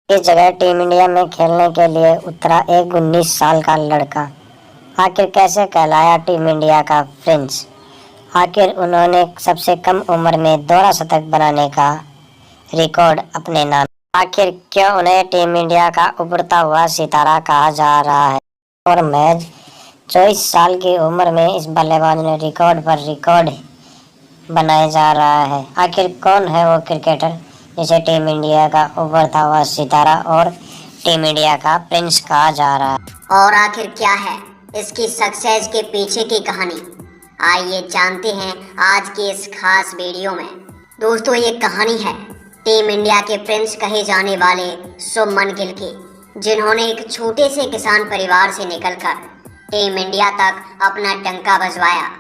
इस जगह team India में खेलने के लिए उतरा एक 19 साल का लड़का। आखिर कैसे कहलाया टीम इंडिया का प्रिंस? आखिर उन्होंने सबसे कम उम्र में दोहरा शतक बनाने का रिकॉर्ड अपने नाम। आखिर क्यों उन्हें टीम इंडिया का उभरता हुआ सितारा कहा जा रहा है? और महज 24 साल की उम्र में इस बल्लेबाज ने रिकॉर्ड पर रिकॉर्ड बनाए जा रहा है। आखिर कौन है वो क्रिकेटर जिसे टीम इंडिया का उभरता हुआ सितारा और टीम इंडिया का प्रिंस कहा जा रहा है? और आखिर क्या है इसकी सक्सेस के पीछे की कहानी? आइए जानते हैं आज के इस खास वीडियो में। दोस्तों, ये कहानी है टीम इंडिया के प्रिंस कहे जाने वाले शुभमन गिल की, जिन्होंने एक छोटे से किसान परिवार से निकलकर टीम इंडिया तक अपना डंका बजवाया।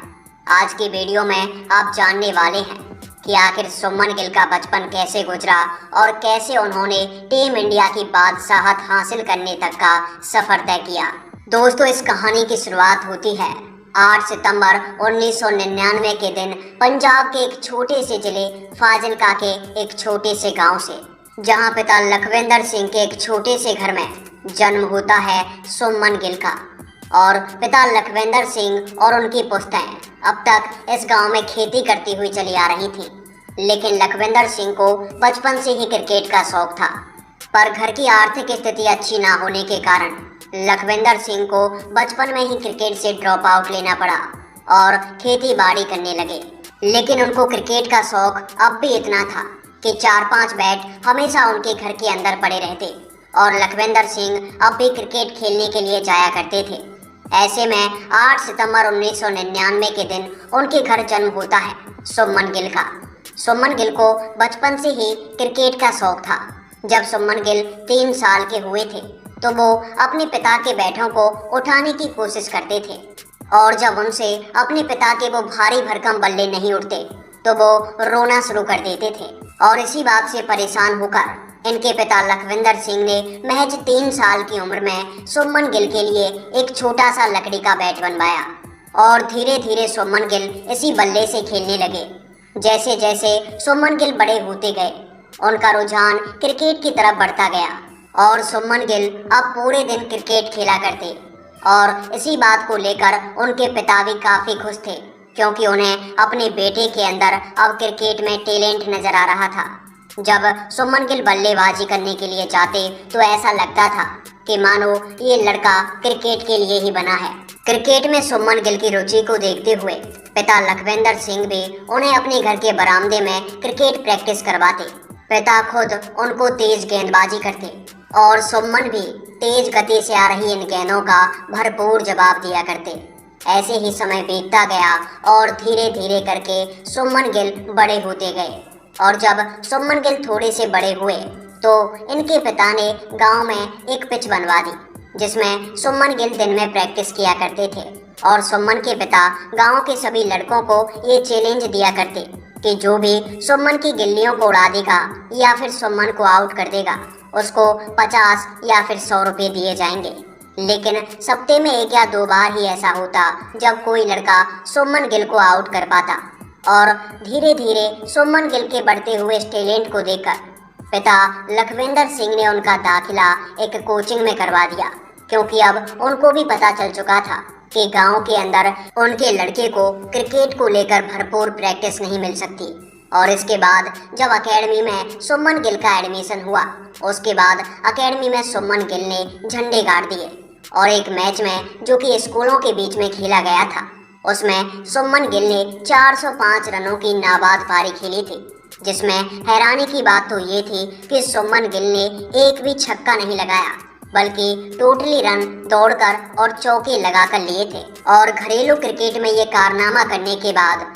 आज की वीडियो में आप जानने वाले हैं कि आखिर शुभमन गिल का बचपन कैसे गुजरा और कैसे उन्होंने टीम इंडिया की बादशाहत हासिल करने तक का सफर तय किया। दोस्तों, इस कहानी की शुरुआत होती है 8 सितंबर 1999 के दिन पंजाब के एक छोटे से जिले फाजिल्का के एक छोटे से गांव से, जहां पिता लखविंदर सिंह के एक छोटे से घर में जन्म होता है शुभमन गिल का। और पिता लखविंदर सिंह और उनकी पुश्तैन अब तक इस गांव में खेती करती हुई चली आ रही थी, लेकिन लखविंदर सिंह को बचपन से ही क्रिकेट का शौक था। पर घर की आर्थिक स्थिति अच्छी ना होने के कारण लखविंदर सिंह को बचपन में ही क्रिकेट से ड्रॉप आउट लेना पड़ा और खेती बाड़ी करने लगे। लेकिन उनको क्रिकेट का शौक अब भी इतना था कि 4-5 बैट हमेशा उनके घर के अंदर पड़े रहते और लखविंदर सिंह अब भी क्रिकेट खेलने के लिए जाया करते थे। ऐसे में 8 सितंबर 1999 के दिन उनके घर जन्म होता है शुभमन गिल का। शुभमन गिल को बचपन से ही क्रिकेट का शौक था। जब शुभमन गिल 3 साल के हुए थे तो वो अपने पिता के बैटों को उठाने की कोशिश करते थे, और जब उनसे अपने पिता के वो भारी भरकम बल्ले नहीं उठते तो वो रोना शुरू कर देते थे। और इसी बात से परेशान होकर इनके पिता लखविंदर सिंह ने महज 3 साल की उम्र में शुभमन गिल के लिए एक छोटा सा लकड़ी का बैट बनवाया और धीरे धीरे शुभमन गिल इसी बल्ले से खेलने लगे। जैसे जैसे शुभमन गिल बड़े होते गए, उनका रुझान क्रिकेट की तरफ बढ़ता गया और शुभमन गिल अब पूरे दिन क्रिकेट खेला करते। और इसी बात को लेकर उनके पिता भी काफ़ी खुश थे, क्योंकि उन्हें अपने बेटे के अंदर अब क्रिकेट में टैलेंट नजर आ रहा था। जब शुभमन गिल बल्लेबाजी करने के लिए जाते तो ऐसा लगता था कि मानो ये लड़का क्रिकेट के लिए ही बना है। क्रिकेट में शुभमन गिल की रुचि को देखते हुए पिता लखविंदर सिंह भी उन्हें अपने घर के बरामदे में क्रिकेट प्रैक्टिस करवाते। पिता खुद उनको तेज गेंदबाजी करते और शुभमन भी तेज गति से आ रही इन गेंदों का भरपूर जवाब दिया करते। ऐसे ही समय बीतता गया और धीरे धीरे करके शुभमन गिल बड़े होते गए। और जब शुभमन गिल थोड़े से बड़े हुए तो इनके पिता ने गांव में एक पिच बनवा दी, जिसमें शुभमन गिल दिन में प्रैक्टिस किया करते थे। और शुभमन के पिता गांव के सभी लड़कों को ये चैलेंज दिया करते कि जो भी शुभमन की गिल्लियों को उड़ा देगा या फिर शुभमन को आउट कर देगा, उसको 50 या फिर 100 रुपये दिए जाएंगे। लेकिन सप्ताह में 1 या 2 बार ही ऐसा होता जब कोई लड़का शुभमन गिल को आउट कर पाता। और धीरे धीरे शुभमन गिल के बढ़ते हुए टैलेंट को देखकर पिता लखविंदर सिंह ने उनका दाखिला एक कोचिंग में करवा दिया, क्योंकि अब उनको भी पता चल चुका था कि गांव के अंदर उनके लड़के को क्रिकेट को लेकर भरपूर प्रैक्टिस नहीं मिल सकती। और इसके बाद जब एकेडमी में शुभमन गिल का एडमिशन हुआ, उसके बाद एकेडमी में शुभमन गिल ने झंडे गाड़ दिए और एक मैच में जो कि स्कूलों के बीच में खेला गया था, उसमें शुभमन गिल ने 405 रनों की नाबाद पारी खेली थी, जिसमें हैरानी की बात तो ये थी कि शुभमन गिल ने एक भी छक्का नहीं लगाया, बल्कि टोटली रन दौड़कर और चौके लगाकर लिए थे। और घरेलू क्रिकेट में ये कारनामा करने के बाद